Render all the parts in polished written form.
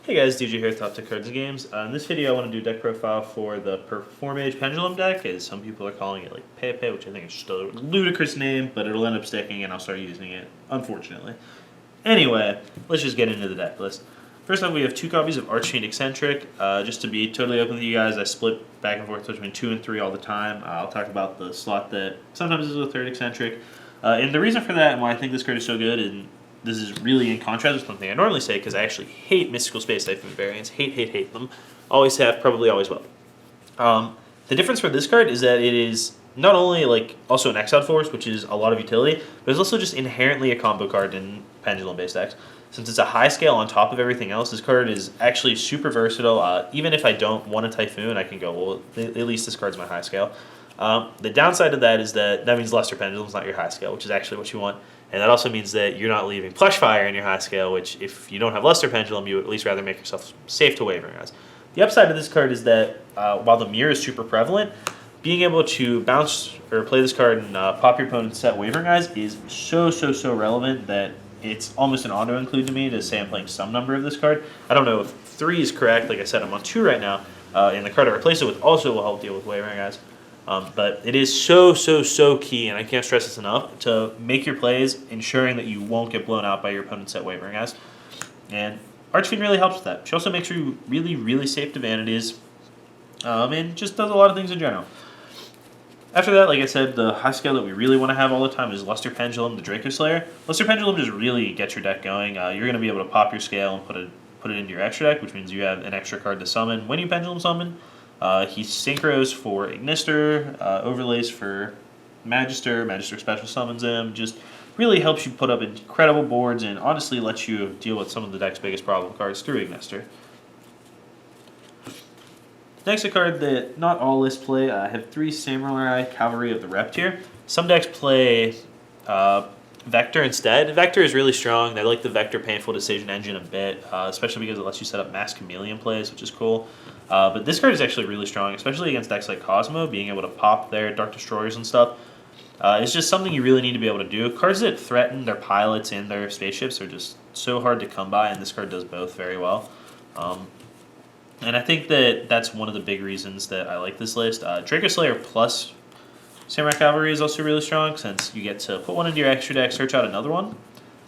Hey guys, DJ here with Top Tech Cards and Games. In this video I want to do a deck profile for the Performage Pendulum deck, as some people are calling it like Pepe, which I think is just a ludicrous name, but it'll end up sticking and I'll start using it, unfortunately. Anyway, let's just get into the deck list. First up, we have 2 copies of Archfiend Eccentric. Just to be totally open with you guys, I split back and forth between 2 and 3 all the time. I'll talk about the slot that sometimes is a 3rd Eccentric. And the reason for that and why I think this card is so good, and this is really in contrast with something I normally say, because I actually hate Mystical Space Typhoon variants. Hate them. Always have, probably always will. The difference for this card is that it is not only also an Exiled Force, which is a lot of utility, but it's also just inherently a combo card in Pendulum-based decks. Since it's a high scale on top of everything else, this card is actually super versatile. Even if I don't want a Typhoon, I can go, well, at least this card's my high scale. The downside of that is that means Luster Pendulum's not your high scale, which is actually what you want. And that also means that you're not leaving Plushfire in your high scale, which if you don't have Luster Pendulum, you would at least rather make yourself safe to Wavering Eyes. The upside of this card is that while the mirror is super prevalent, being able to bounce or play this card and pop your opponent's set Wavering Eyes is so relevant that it's almost an auto-include to me to say I'm playing some number of this card. I don't know if 3 is correct. Like I said, I'm on 2 right now, and the card I replace it with also will help deal with Wavering Eyes. But it is so key, and I can't stress this enough, to make your plays ensuring that you won't get blown out by your opponent's set Wavering Eyes. And Archfiend really helps with that. She also makes you really safe to vanities, and just does a lot of things in general. After that, like I said, the high scale that we really want to have all the time is Luster Pendulum, the Draco Slayer. Luster Pendulum just really gets your deck going. You're going to be able to pop your scale and put it into your extra deck, which means you have an extra card to summon when you Pendulum Summon. He synchros for Ignister, overlays for Magister special summons him, just really helps you put up incredible boards and honestly lets you deal with some of the deck's biggest problem cards through Ignister. Next, a card that not all lists play. I have 3 Samurai Cavalry of the Rep tier. Some decks play Vector instead. Vector is really strong. They like the Vector Painful Decision engine a bit, especially because it lets you set up Mass Chameleon plays, which is cool. But this card is actually really strong, especially against decks like Cosmo, being able to pop their Dark Destroyers and stuff. It's just something you really need to be able to do. Cards that threaten their pilots and their spaceships are just so hard to come by, and this card does both very well. And I think that that's one of the big reasons that I like this list. Draco Slayer plus Samurai Cavalry is also really strong, since you get to put one into your extra deck, search out another one.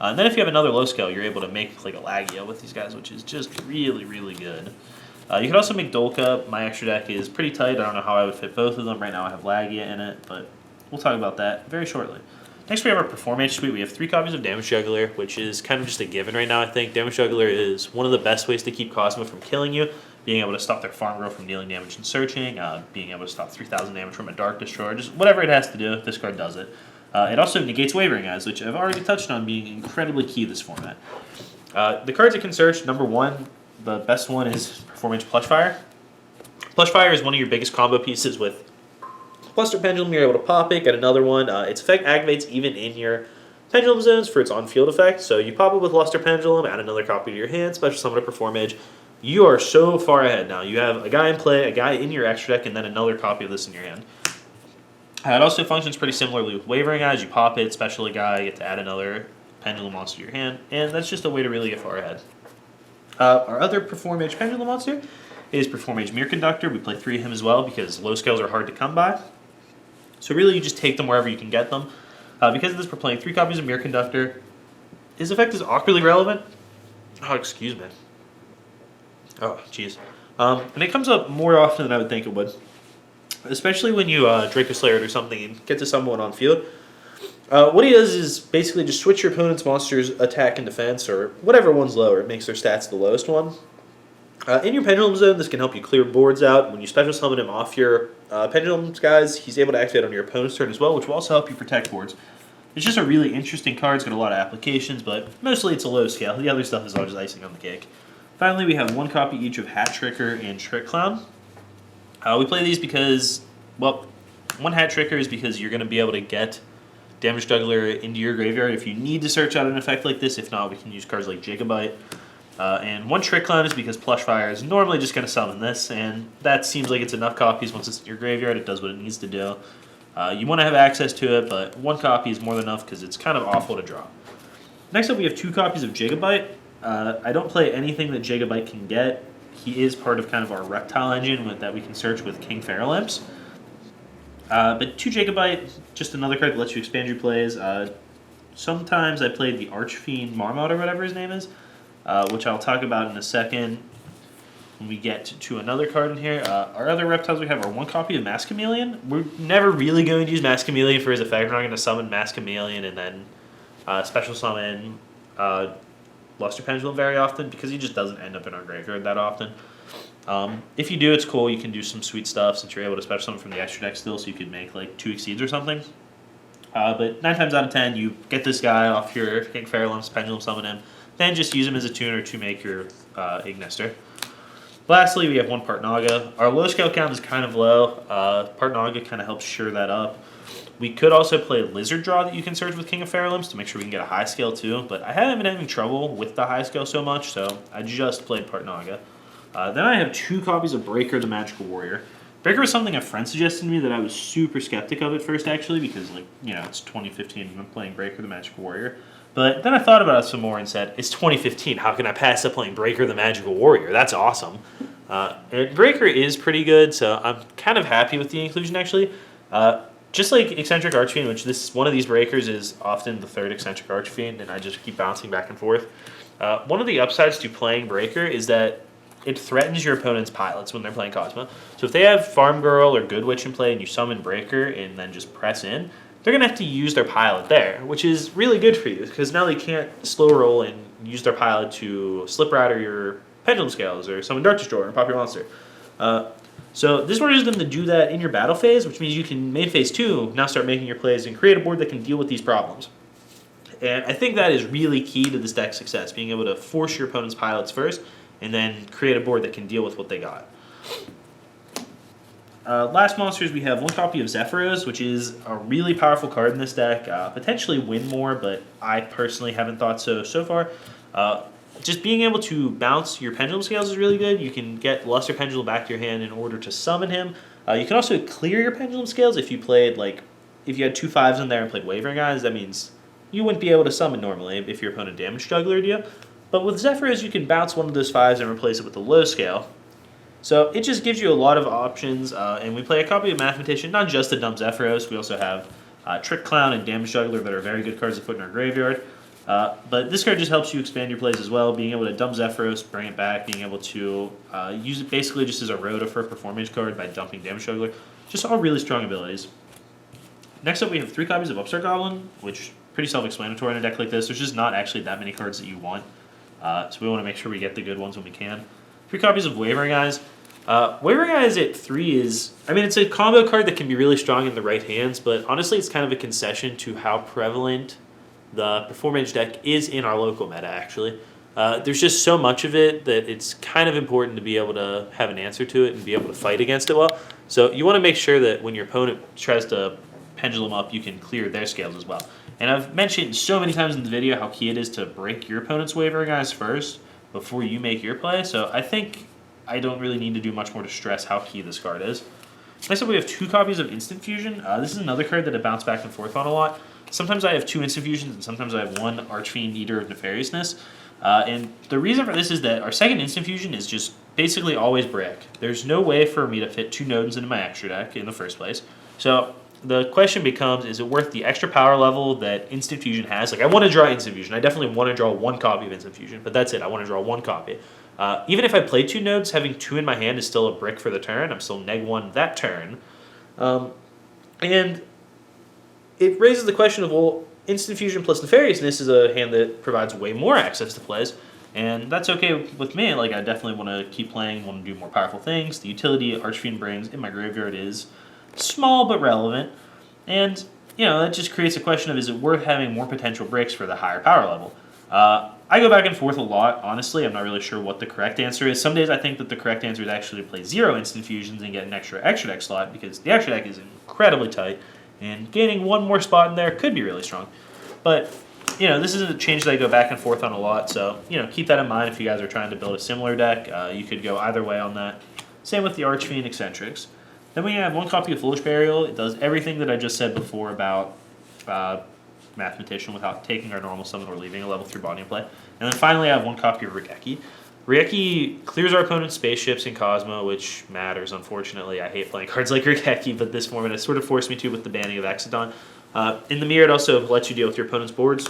And then if you have another low scale, you're able to make like a Lagia with these guys, which is just really good. You can also make Dolka. My extra deck is pretty tight. I don't know how I would fit both of them. Right now I have Lagia in it, but we'll talk about that very shortly. Next we have our Performage suite. We have 3 copies of Damage Juggler, which is kind of just a given right now, I think. Damage Juggler is one of the best ways to keep Cosmo from killing you, being able to stop their farm girl from dealing damage and searching, being able to stop 3,000 damage from a Dark Destroyer, just whatever it has to do, this card does it. It also negates Wavering Eyes, which I've already touched on being incredibly key this format. The cards it can search, number 1, the best one is Performage Plushfire. Plushfire is one of your biggest combo pieces with Luster Pendulum. You're able to pop it, get another one. Its effect activates even in your Pendulum zones for its on-field effect. So you pop it with Luster Pendulum, add another copy to your hand, special summon a Performage. You are so far ahead now. You have a guy in play, a guy in your extra deck, and then another copy of this in your hand. It also functions pretty similarly with Wavering Eyes. You pop it, special a guy, you get to add another Pendulum monster to your hand, and that's just a way to really get far ahead. Our other Performage Pendulum monster is Performage Mirror Conductor. We play 3 of him as well because low scales are hard to come by. So really you just take them wherever you can get them. Because of this, we're playing 3 copies of Mirror Conductor. His effect is awkwardly relevant. Oh, excuse me. Oh, jeez. And it comes up more often than I would think it would. Especially when you Draco Slayer or something and get to someone on field. What he does is basically just switch your opponent's monster's attack and defense, or whatever one's lower. It makes their stats the lowest one. In your Pendulum zone, this can help you clear boards out. When you special summon him off your Pendulum guys, he's able to activate on your opponent's turn as well, which will also help you protect boards. It's just a really interesting card. It's got a lot of applications, but mostly it's a low scale. The other stuff is all just icing on the cake. Finally, we have 1 copy each of Hat Tricker and Trick Clown. We play these because, well, 1 Hat Tricker is because you're going to be able to get Damage Juggler into your graveyard if you need to search out an effect like this. If not, we can use cards like Gigabyte. And 1 Trick Clown is because Plushfire is normally just going to summon this, and that seems like it's enough copies. Once it's in your graveyard, it does what it needs to do. You want to have access to it, but 1 copy is more than enough because it's kind of awful to draw. Next up, we have 2 copies of Gigabyte. I don't play anything that Gigabyte can get. He is part of kind of our reptile engine that we can search with King Feral Imps. But 2 Gigabyte, just another card that lets you expand your plays. Sometimes I played the Archfiend Marmot or whatever his name is, which I'll talk about in a second when we get to another card in here. Our other reptiles we have are 1 copy of Mass Chameleon. We're never really going to use Mass Chameleon for his effect. We're not going to summon Mass Chameleon and then special summon Luster Pendulum very often because he just doesn't end up in our graveyard that often. If you do, it's cool. You can do some sweet stuff since you're able to special summon from the extra deck still, so you could make like 2 Exceeds or something. But 9 times out of 10, you get this guy off your King Feral Imps, Pendulum Summon him, then just use him as a tuner to make your Ignister. Lastly, we have 1 Part Naga. Our low scale count is kind of low. Part Naga kind of helps sure that up. We could also play Lizard Draw that you can search with King of Feral Imps to make sure we can get a high scale too, but I haven't been having trouble with the high scale so much, so I just played Part Naga. Then I have 2 copies of Breaker the Magical Warrior. Breaker was something a friend suggested to me that I was super skeptic of at first, actually, because, like, you know, it's 2015 and I'm playing Breaker the Magical Warrior. But then I thought about it some more and said, it's 2015. How can I pass up playing Breaker the Magical Warrior? That's awesome. And Breaker is pretty good, so I'm kind of happy with the inclusion, actually. Just like Eccentric Archfiend, which one of these Breakers is often the 3rd Eccentric Archfiend, and I just keep bouncing back and forth. One of the upsides to playing Breaker is that it threatens your opponent's pilots when they're playing Cosmo. So if they have Farm Girl or Good Witch in play and you summon Breaker and then just press in, they're going to have to use their pilot there, which is really good for you because now they can't slow roll and use their pilot to slip router your Pendulum Scales or summon Dark Destroyer and pop your monster. So this forces them to do that in your battle phase, which means you can, main phase 2, now start making your plays and create a board that can deal with these problems. And I think that is really key to this deck's success, being able to force your opponent's pilots first and then create a board that can deal with what they got. Last monsters, we have 1 copy of Zephyros, which is a really powerful card in this deck. Potentially win more, but I personally haven't thought so far. Just being able to bounce your Pendulum Scales is really good. You can get Luster Pendulum back to your hand in order to summon him. You can also clear your Pendulum Scales if you played, like, if you had 2 5s in there and played Wavering Eyes. That means you wouldn't be able to summon normally if your opponent damage jugglered you. But with Zephyros, you can bounce one of those 5s and replace it with a low scale. So it just gives you a lot of options, and we play a copy of Mathematician, not just to dump Zephyros. We also have Trick Clown and Damage Juggler that are very good cards to put in our graveyard. But this card just helps you expand your plays as well, being able to dump Zephyros, bring it back, being able to use it basically just as a Rhoda for a Performage card by dumping Damage Juggler. Just all really strong abilities. Next up, we have 3 copies of Upstart Goblin, which pretty self-explanatory in a deck like this. There's just not actually that many cards that you want. So we want to make sure we get the good ones when we can. 3 copies of Wavering Eyes. Wavering Eyes at 3 is, I mean, it's a combo card that can be really strong in the right hands, but honestly it's kind of a concession to how prevalent the Performage deck is in our local meta, actually. There's just so much of it that it's kind of important to be able to have an answer to it and be able to fight against it well. So you want to make sure that when your opponent tries to Pendulum up, you can clear their scales as well. And I've mentioned so many times in the video how key it is to break your opponent's Wavering Eyes first before you make your play. So I think I don't really need to do much more to stress how key this card is. Next up, we have 2 copies of Instant Fusion. This is another card that I bounce back and forth on a lot. Sometimes I have 2 Instant Fusions, and sometimes I have 1 Archfiend Eater of Nefariousness. And the reason for this is that our second Instant Fusion is just basically always brick. There's no way for me to fit 2 Nodens into my extra deck in the first place. So the question becomes, is it worth the extra power level that Instant Fusion has? Like, I want to draw Instant Fusion. I definitely want to draw 1 copy of Instant Fusion, but that's it. I want to draw 1 copy. Even if I play 2 nodes, having 2 in my hand is still a brick for the turn. I'm still -1 that turn. And it raises the question of, well, Instant Fusion plus Nefariousness is a hand that provides way more access to plays, and that's okay with me. Like, I definitely want to keep playing, want to do more powerful things. The utility Archfiend brings in my graveyard is small but relevant, and, you know, that just creates a question of, is it worth having more potential breaks for the higher power level? I go back and forth a lot, honestly. I'm not really sure what the correct answer is. Some days I think that the correct answer is actually to play 0 Instant Fusions and get an extra deck slot, because the extra deck is incredibly tight, and gaining 1 more spot in there could be really strong. But, you know, this is a change that I go back and forth on a lot, so, you know, keep that in mind if you guys are trying to build a similar deck. You could go either way on that. Same with the Archfiend Eccentrics. Then we have 1 copy of Foolish Burial. It does everything that I just said before about Mathematician without taking our normal summon or leaving a level 3 body in play. And then finally, I have one copy of Regeki. Regeki clears our opponent's spaceships in Cosmo, which matters, unfortunately. I hate playing cards like Regeki, but this format has sort of forced me to with the banning of Exodon. In the mirror, it also lets you deal with your opponent's boards.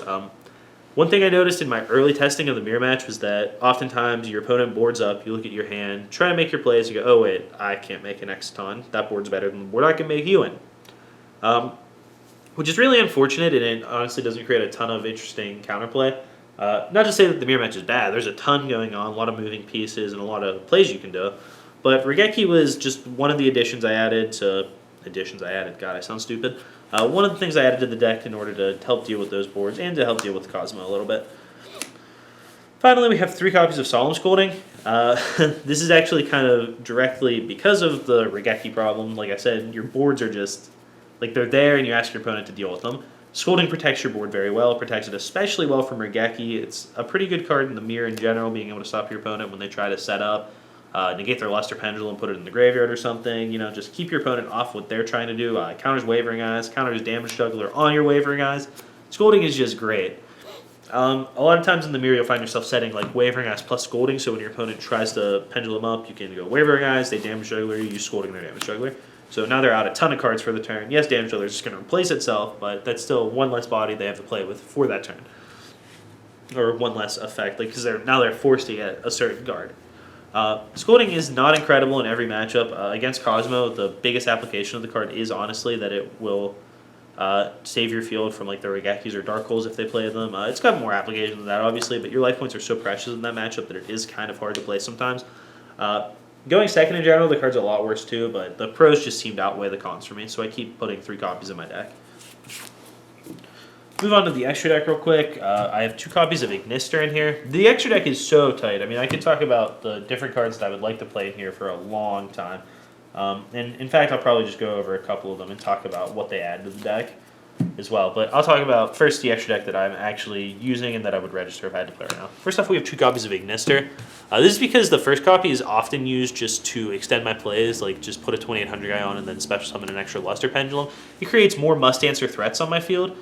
One thing I noticed in my early testing of the mirror match was that oftentimes your opponent boards up, you look at your hand, try to make your plays, you go, oh wait, I can't make an Exodon. That board's better than the board I can make you in. Which is really unfortunate, and it honestly doesn't create a ton of interesting counterplay. Not to say that the mirror match is bad. There's a ton going on, a lot of moving pieces, and a lot of plays you can do. But Regeki was just one of the additions I added to... God, I sound stupid. One of the things I added to the deck in order to help deal with those boards and to help deal with Cosmo a little bit. Finally, we have 3 copies of Solemn Scolding. This is actually kind of directly because of the Regeki problem. Like I said, your boards are just... like they're there and you ask your opponent to deal with them. Scolding protects your board very well. It protects it especially well from Regeki. It's a pretty good card in the mirror in general, being able to stop your opponent when they try to set up, negate their Luster Pendulum, put it in the graveyard or something. You know, just keep your opponent off what they're trying to do. Counters Wavering Eyes, counters Damage Juggler on your Wavering Eyes. Scolding is just great. A lot of times in the mirror, you'll find yourself setting like Wavering Eyes plus Scolding, so when your opponent tries to Pendulum up, you can go Wavering Eyes, they Damage Juggler, you use Scolding their Damage Juggler. So now they're out a ton of cards for the turn. Yes, Damage Juggler is just going to replace itself, but that's still one less body they have to play with for that turn. Or one less effect, because now they're forced to get a certain guard. Scolding is not incredible in every matchup. Against Cosmo, the biggest application of the card is honestly that it will save your field from like the Regekis or Dark Holes if they play them. It's got more applications than that, obviously, but your life points are so precious in that matchup that it is kind of hard to play sometimes. Going second in general, the card's a lot worse too, but the pros just seem to outweigh the cons for me, so I keep putting 3 copies in my deck. Move on to the extra deck real quick. I have 2 copies of Ignister in here. The extra deck is so tight. I mean, I could talk about the different cards that I would like to play in here for a long time. And in fact, I'll probably just go over a couple of them and talk about what they add to the deck as well. But I'll talk about first the extra deck that I'm actually using and that I would register if I had to play right now. First off, we have 2 copies of Ignister. This is because the first copy is often used just to extend my plays, like just put a 2800 guy on and then special summon an extra Luster Pendulum. It creates more must-answer threats on my field.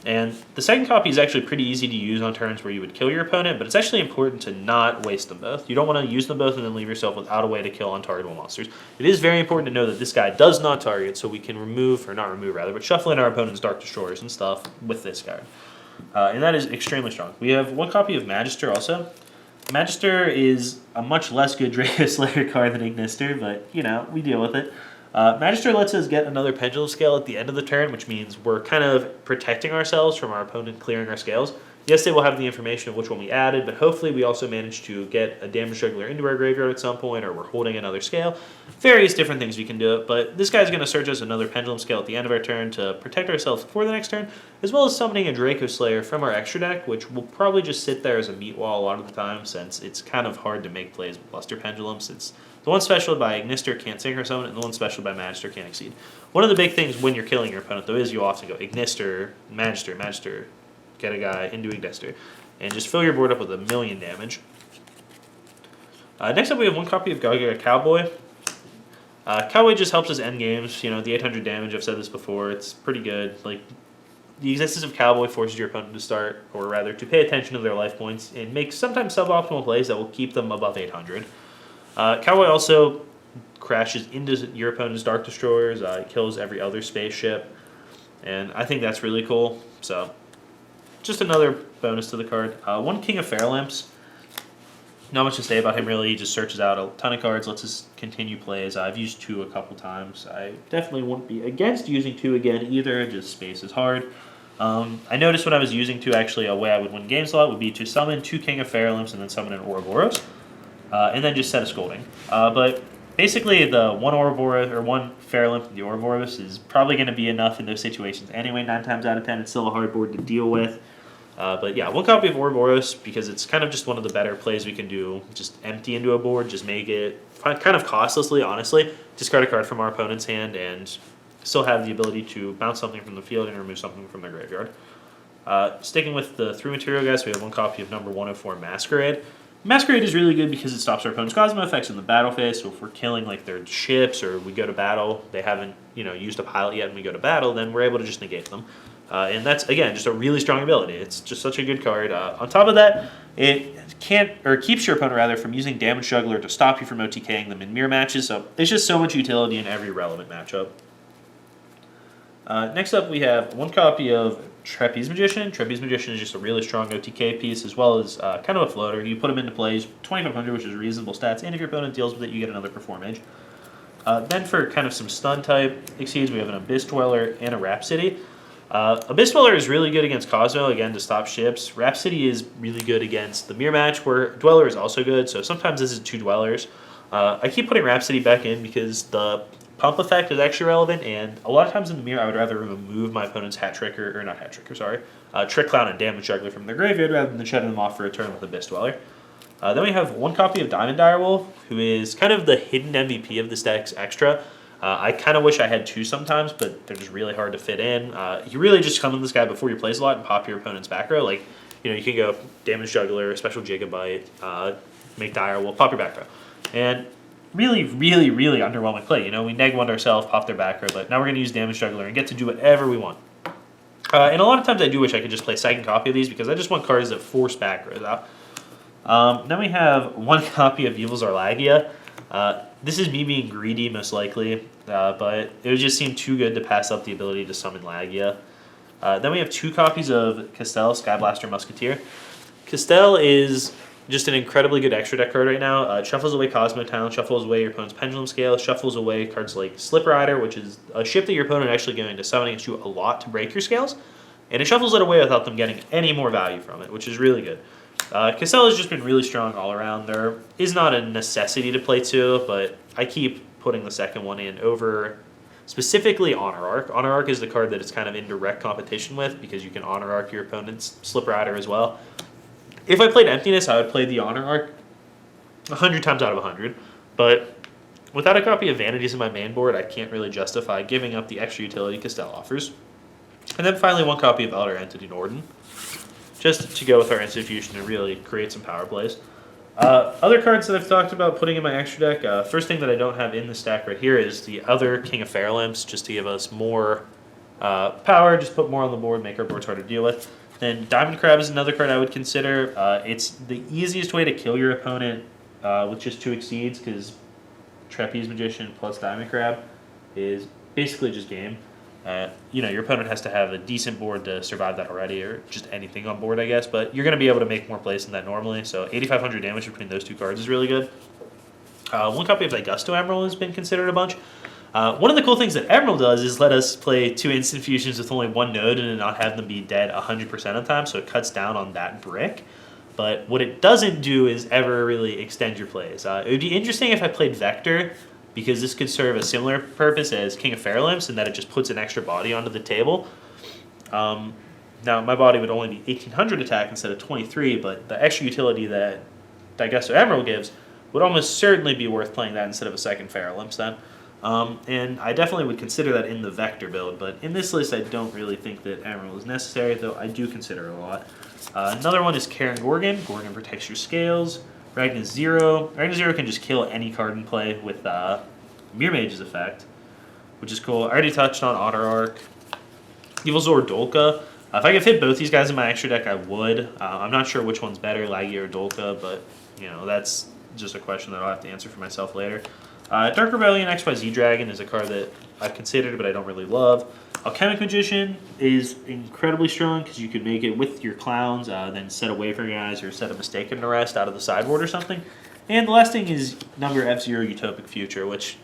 And the second copy is actually pretty easy to use on turns where you would kill your opponent, but it's actually important to not waste them both. You don't want to use them both and then leave yourself without a way to kill untargetable monsters. It is very important to know that this guy does not target, so we can remove, or not remove rather, but shuffle in our opponent's Dark Destroyers and stuff with this card. And that is extremely strong. We have 1 copy of Magister also. Magister is a much less good Draco Slayer card than Ignister, but, you know, we deal with it. Magister lets us get another Pendulum Scale at the end of the turn, which means we're kind of protecting ourselves from our opponent clearing our scales. Yes, they will have the information of which one we added, but hopefully we also managed to get a Damage Juggler into our graveyard at some point, or we're holding another scale. Various different things we can do, but this guy's going to search us another Pendulum Scale at the end of our turn to protect ourselves for the next turn, as well as summoning a Draco Slayer from our extra deck, which will probably just sit there as a meat wall a lot of the time, since it's kind of hard to make plays with Luster Pendulums. It's the one special by Ignister can't Synchro Summon, and the one special by Magister can't Exceed. One of the big things when you're killing your opponent, though, is you often go Ignister, Magister, get a guy into Ignister, and just fill your board up with 1,000,000 damage. Next up, we have 1 copy of Gaga Cowboy. Cowboy just helps us end games. You know, the 800 damage, I've said this before, it's pretty good. Like, the existence of Cowboy forces your opponent to start, or rather, to pay attention to their life points, and make sometimes suboptimal plays that will keep them above 800. Cowboy also crashes into your opponent's Dark Destroyers, kills every other spaceship, and I think that's really cool. So, just another bonus to the card. 1 King of Fairlamps. Not much to say about him really. He just searches out a ton of cards, lets us continue plays. I've used 2 a couple times. I definitely wouldn't be against using 2 again either. Just space is hard. I noticed when I was using 2, actually, a way I would win games a lot would be to summon 2 King of Fairlamps and then summon an Ouroboros. And then just set a Scolding. But basically, the 1 Ouroboros or 1 Fairlamp and the Ouroboros is probably going to be enough in those situations anyway. 9 times out of 10, it's still a hard board to deal with. But yeah, 1 copy of Ouroboros, because it's kind of just one of the better plays we can do. Just empty into a board, just make it kind of costlessly, honestly. Discard a card from our opponent's hand and still have the ability to bounce something from the field and remove something from their graveyard. Sticking with the 3 material guys, we have 1 copy of number 104 Masquerade. Masquerade is really good because it stops our opponent's Cosmo effects in the battle phase, so if we're killing like their ships or we go to battle, they haven't used a pilot yet and we go to battle, then we're able to just negate them. And that's, again, just a really strong ability. It's just such a good card. On top of that, it keeps your opponent rather from using Damage Juggler to stop you from OTKing them in mirror matches. So there's just so much utility in every relevant matchup. Next up, we have one copy of Trapeze Magician. Trapeze Magician is just a really strong OTK piece, as well as kind of a floater. You put him into plays, 2500, which is reasonable stats, and if your opponent deals with it, you get another Performage. Then for kind of some stun type exceeds, we have an Abyss Dweller and a Rhapsody. Abyss Dweller is really good against Cosmo, again, to stop ships. Rhapsody is really good against the mirror match, where Dweller is also good, so sometimes this is 2 Dwellers. I keep putting Rhapsody back in because the pump effect is actually relevant, and a lot of times in the mirror, I would rather remove my opponent's Trick Clown and Damage Juggler from their graveyard rather than shutting them off for a turn with Abyss Dweller. Then we have one copy of Diamond Direwolf, who is kind of the hidden MVP of this deck's extra. I kind of wish I had 2 sometimes, but they're just really hard to fit in. You really just come in this guy before you plays a lot and pop your opponent's back row. Like, you can go Damage Juggler, Special Gigabyte, make Direwolf, pop your back row. And really, really, really underwhelming play. We neg one ourselves, pop their back row, but now we're going to use Damage Juggler and get to do whatever we want. And a lot of times I do wish I could just play second copy of these because I just want cards that force back rows out. Then we have one copy of Evil Zarlagia. This is me being greedy, most likely, but it would just seem too good to pass up the ability to summon Lagia. Then we have 2 copies of Castel, Skyblaster Musketeer. Castel is just an incredibly good extra deck card right now. It shuffles away Cosmo Talent, shuffles away your opponent's Pendulum Scale, shuffles away cards like Slip Rider, which is a ship that your opponent actually going to summon against you a lot to break your scales, and it shuffles it away without them getting any more value from it, which is really good. Castel has just been really strong all around. There is not a necessity to play 2, but I keep putting the second one in over specifically Honor Arc. Honor Arc is the card that it's kind of in direct competition with because you can Honor Arc your opponent's Slip Rider as well. If I played Emptiness, I would play the Honor Arc 100 times out of 100, but without a copy of Vanities in my main board, I can't really justify giving up the extra utility Castel offers. And then finally, one copy of Elder Entity Norden, just to go with our Institution and really create some power plays. Other cards that I've talked about putting in my extra deck, first thing that I don't have in the stack right here is the other King of Fairlamps, just to give us more power, just put more on the board, make our boards harder to deal with. Then Diamond Crab is another card I would consider. It's the easiest way to kill your opponent with just 2 exceeds, because Trapeze Magician plus Diamond Crab is basically just game. Your opponent has to have a decent board to survive that already, or just anything on board, I guess. But you're going to be able to make more plays than that normally. So 8,500 damage between those 2 cards is really good. One copy of Augusto Emerald has been considered a bunch. One of the cool things that Emerald does is let us play 2 instant fusions with only 1 node and not have them be dead 100% of the time, so it cuts down on that brick. But what it doesn't do is ever really extend your plays. It would be interesting if I played Vector, because this could serve a similar purpose as King of Fairlamps in that it just puts an extra body onto the table. Now, my body would only be 1,800 attack instead of 23, but the extra utility that Augusto Emerald gives would almost certainly be worth playing that instead of a second Fairlamps then. And I definitely would consider that in the Vector build, but in this list I don't really think that Emerald is necessary, though I do consider it a lot. Another one is Karen Gorgon. Gorgon protects your scales. Ragna Zero. Ragna Zero can just kill any card in play with Mirror Mage's effect, which is cool. I already touched on Honor Arc. Evil Zor Dolka. If I could fit both these guys in my extra deck, I would. I'm not sure which one's better, Lagia or Dolka, but that's just a question that I'll have to answer for myself later. Dark Rebellion XYZ Dragon is a card that I've considered, but I don't really love. Alchemic Magician is incredibly strong because you could make it with your clowns, then set a Waver guys or set a Mistaken Arrest out of the sideboard or something. And the last thing is number F-Zero Utopic Future, which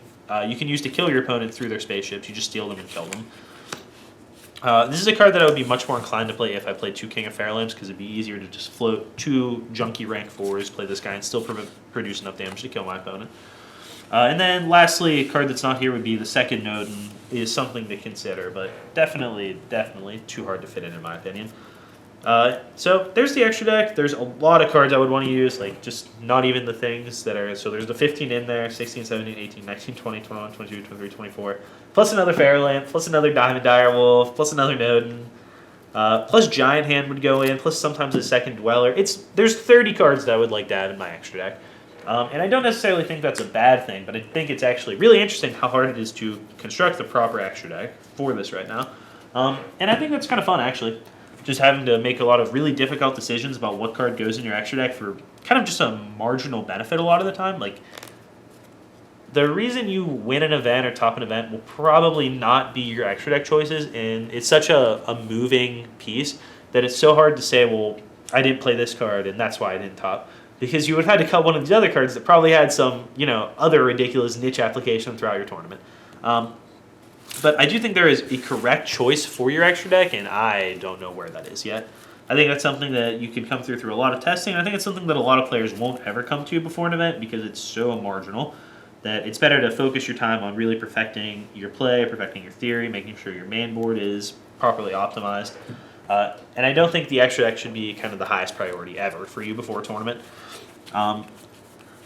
you can use to kill your opponent through their spaceships. You just steal them and kill them. This is a card that I would be much more inclined to play if I played 2 King of Fairlamps, because it'd be easier to just float 2 junky rank 4s, play this guy, and still produce enough damage to kill my opponent. And then lastly, a card that's not here would be the second node, and is something to consider, but definitely too hard to fit in my opinion. So there's the extra deck. There's a lot of cards I would want to use, like just not even the things that are, so there's the 15 in there, 16, 17, 18, 19, 20, 21, 22, 23, 24, plus another Fairlamp, plus another Diamond Direwolf, plus another Nodin, plus Giant Hand would go in, plus sometimes a second Dweller. There's 30 cards that I would like to add in my extra deck. And I don't necessarily think that's a bad thing, but I think it's actually really interesting how hard it is to construct the proper extra deck for this right now. And I think that's kind of fun, actually. Just having to make a lot of really difficult decisions about what card goes in your extra deck for kind of just a marginal benefit a lot of the time. Like, the reason you win an event or top an event will probably not be your extra deck choices, and it's such a moving piece that it's so hard to say, well, I didn't play this card, and that's why I didn't top. Because you would have had to cut one of the other cards that probably had some, other ridiculous niche application throughout your tournament. But I do think there is a correct choice for your extra deck, and I don't know where that is yet. I think that's something that you can come through a lot of testing. I think it's something that a lot of players won't ever come to before an event because it's so marginal that it's better to focus your time on really perfecting your play, perfecting your theory, making sure your main board is properly optimized. And I don't think the extra deck should be kind of the highest priority ever for you before a tournament.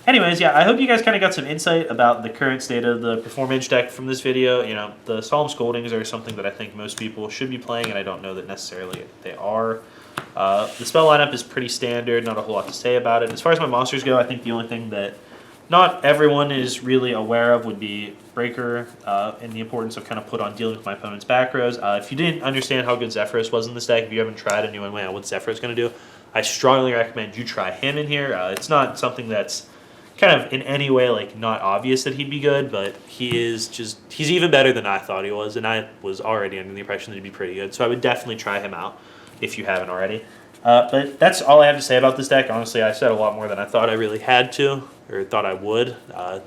Anyways, yeah, I hope you guys kind of got some insight about the current state of the Performage deck from this video. The Solemn Scoldings are something that I think most people should be playing, and I don't know that necessarily they are. The spell lineup is pretty standard, not a whole lot to say about it. As far as my monsters go, I think the only thing that not everyone is really aware of would be Breaker and the importance of kind of put on dealing with my opponent's back rows. If you didn't understand how good Zephyros was in this deck, if you haven't tried and you went, wow, what's Zephyros going to do? I strongly recommend you try him in here. It's not something that's kind of in any way like not obvious that he'd be good, but he's even better than I thought he was, and I was already under the impression that he'd be pretty good. So I would definitely try him out if you haven't already. But that's all I have to say about this deck. Honestly, I said a lot more than I thought I really had to, or thought I would.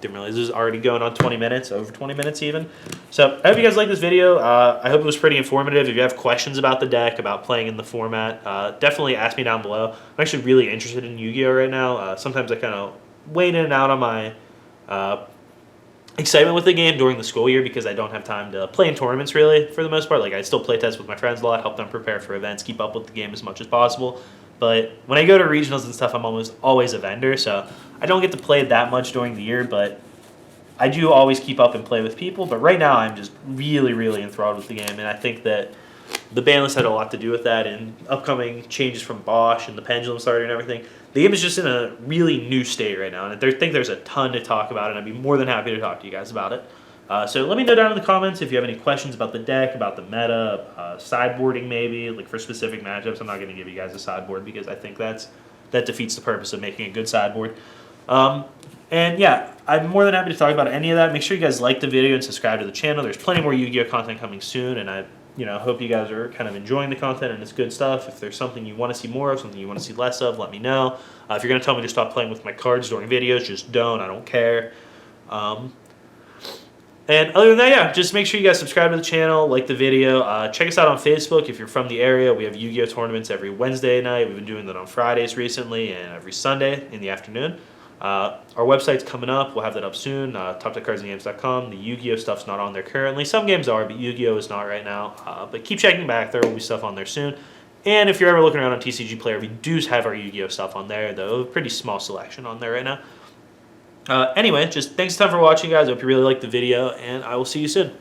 Didn't realize this was already going on 20 minutes, over 20 minutes even. So I hope you guys liked this video. I hope it was pretty informative. If you have questions about the deck, about playing in the format, definitely ask me down below. I'm actually really interested in Yu-Gi-Oh! Right now. Sometimes I kind of wane in and out on my excitement with the game during the school year because I don't have time to play in tournaments really for the most part. Like I still play test with my friends a lot, help them prepare for events, keep up with the game as much as possible. But when I go to regionals and stuff, I'm almost always a vendor, so I don't get to play that much during the year, but I do always keep up and play with people. But right now I'm just really, really enthralled with the game, and I think that the ban list had a lot to do with that, and upcoming changes from Bosch and the Pendulum starter and everything. The game is just in a really new state right now, and I think there's a ton to talk about, and I'd be more than happy to talk to you guys about it. So let me know down in the comments if you have any questions about the deck, about the meta, sideboarding maybe, like for specific matchups. I'm not going to give you guys a sideboard because I think that defeats the purpose of making a good sideboard. And yeah, I'm more than happy to talk about any of that. Make sure you guys like the video and subscribe to the channel. There's plenty more Yu-Gi-Oh! Content coming soon, and I hope you guys are kind of enjoying the content and it's good stuff. If there's something you want to see more of, something you want to see less of, let me know. If you're going to tell me to stop playing with my cards during videos, just don't. I don't care. And other than that, yeah, just make sure you guys subscribe to the channel, like the video. Check us out on Facebook if you're from the area. We have Yu-Gi-Oh! Tournaments every Wednesday night. We've been doing that on Fridays recently and every Sunday in the afternoon. Our website's coming up. We'll have that up soon, top-cardsandgames.com. The Yu-Gi-Oh! Stuff's not on there currently. Some games are, but Yu-Gi-Oh! Is not right now. But keep checking back. There will be stuff on there soon. And if you're ever looking around on TCG Player, we do have our Yu-Gi-Oh! Stuff on there, though. A pretty small selection on there right now. Anyway, just thanks a ton for watching, guys. I hope you really liked the video, and I will see you soon.